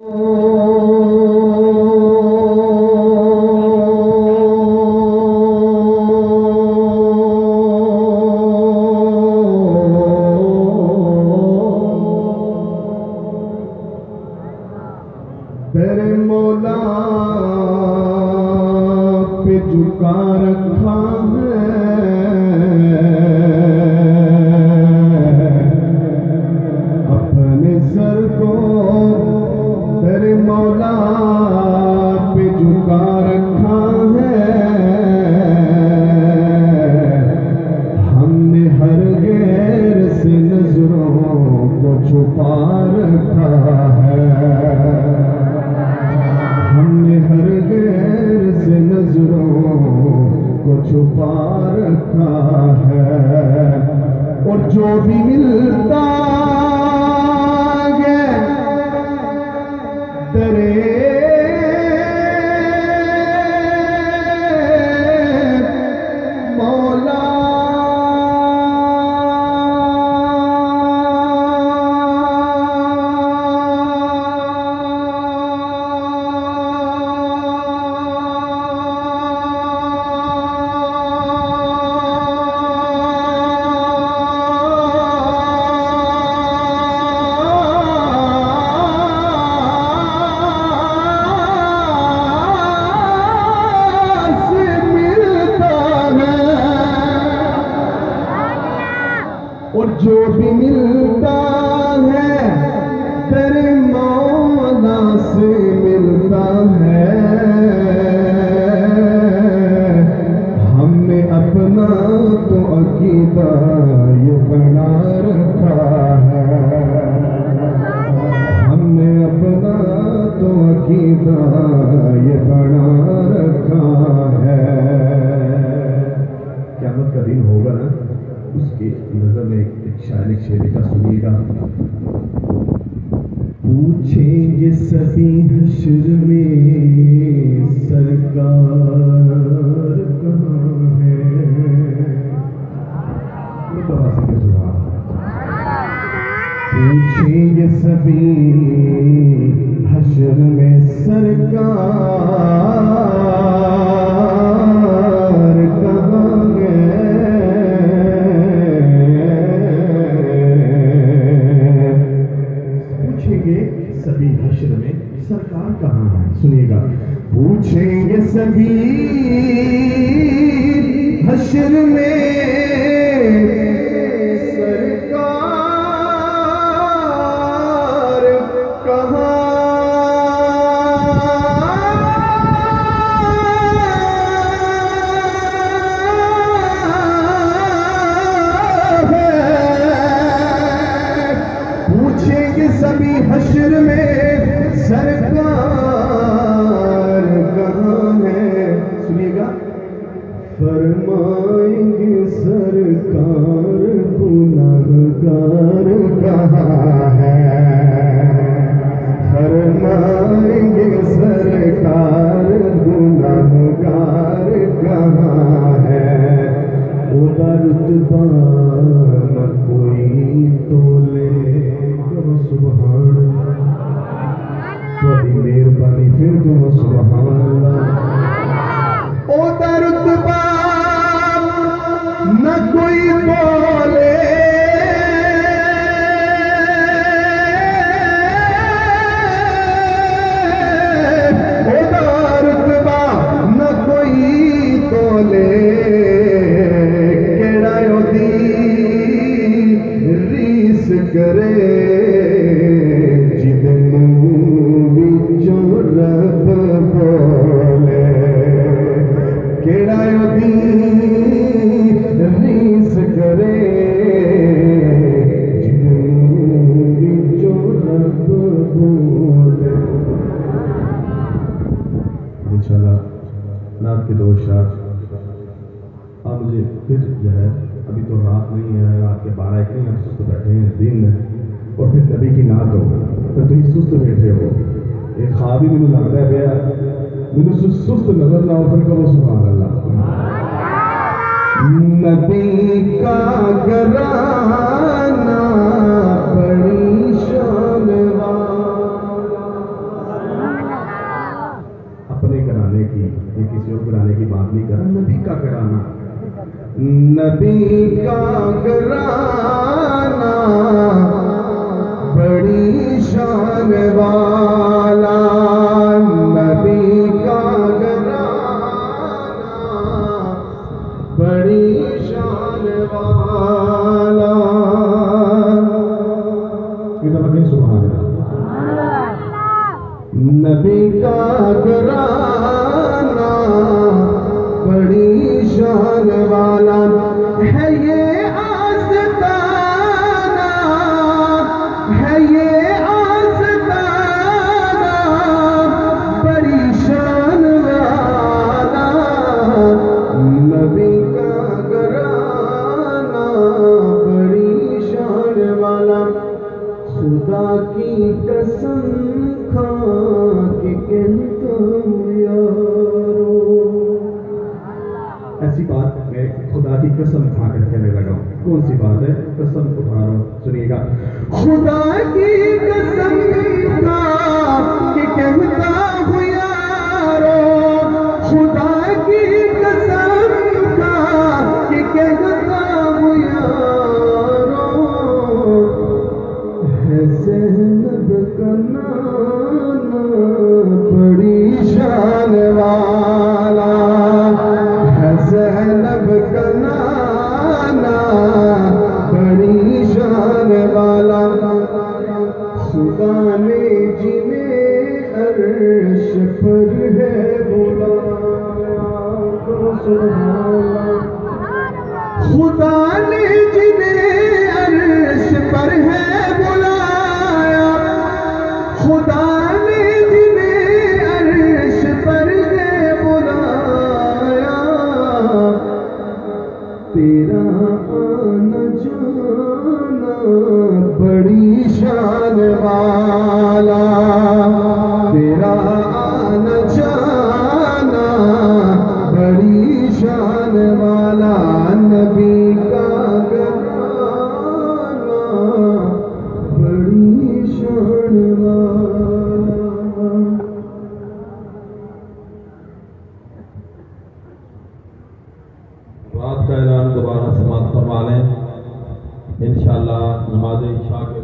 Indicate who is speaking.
Speaker 1: تیرے مولا پہ جھکا رکھا ہے اپنے سر کو، تیرے مولا پہ جھکا رکھا ہے، ہم نے ہر غیر سے نظروں کو چھپا رکھا ہے، ہم نے ہر غیر سے نظروں کو چھپا رکھا ہے، اور جو بھی ملتا ہے تیرے مولا اور جو بھی ملتا ہے تیرے مولا سے ملتا ہے، ہم نے اپنا تو عقیدہ یہ بنا رکھا ہے، ہم نے اپنا تو عقیدہ یہ بنا رکھا ہے۔ قیامت کا دن ہوگا نا، اس کی نظر میں ایک شاعر شعر کا سنیے گا۔ پوچھیں گے سبھی حشر میں سرکار کہاں ہے، پوچھیں گے سبھی حشر میں سرکار کہاں ہے، سبھی حشر میں سرکار کہاں ہے، سنیے گا۔ پوچھیں گے سبھی حشر میں سرکار کہاں ہے، پوچھیں گے سبھی حشر میں سرکار کہاں ہے، سنیے گا۔ فرمائیں گے سرکار گناہگار کہاں ہے، فرمائیں گے سرکار گناہگار کہاں ہے، ادھر رتبہ نہ کوئی تولے، سبحان تھوڑی مہربانی پھر تو سبحان اللہ، او رتبہ نہ کوئی بولے، او رتبہ نہ کوئی بولے، کیڑا دی ریس کرے ریس کرے جو رب بولے۔ انشاءاللہ نعت کے دو اشعار آپ مجھے پھر جو ہے، ابھی تو رات نہیں ہے، رات کے 12 نہیں، آپ سست بیٹھے ہیں دن میں، اور پھر نبی کی نعت ہو تو تم سست بیٹھے ہو، ایک خواب ہی مجھے لگتا ہے بیا مجھے سست نظر نہ ہو، پھر کہو سبحان اللہ۔ نبی کا گھرانہ بڑی شان والا، نہیں کرا، نبی کا گھرانہ، نبی کا گھرانہ بڑی شان والا، نبی کا گھرانہ بڑی شان والا. سبحان اللہ. نبی کا گھرانہ بڑی شان والا ہے، یہ آستانہ ہے، یہ آستانہ بڑی شان والا. نبی کا گھرانہ بڑی شان والا. خدا کی قسم کھا کے کہتا ہوں یارو، ایسی بات میں خدا کی قسم کھا کر کہنے لگا ہوں. کون سی بات ہے؟ قسم اٹھا رہا ہوں، سنیے گا. خدا کی قسم کھا کے کہتا ہوں یارو، خدا کی قسم کھا کے کہتا ہوں یارو، ہے زینب کا نانا بڑی شان والا، ہے زینب کا نانا بڑی شان والا. خدا نے جنہیں عرش پر ہے بلایا، سبحان اللہ. خدا نے جنہیں عرش پر ہے بلایا، خدا نے جنہیں عرش پر ہے بلایا، تیرا آنا جانا بڑی شان والا، تیرا آنا جانا بڑی شان والا. نبی کا گھرانہ بڑی شان والا.
Speaker 2: رات کا اعلان دوبارہ سماعت فرما لیں. انشاءاللہ نماز عشاء کے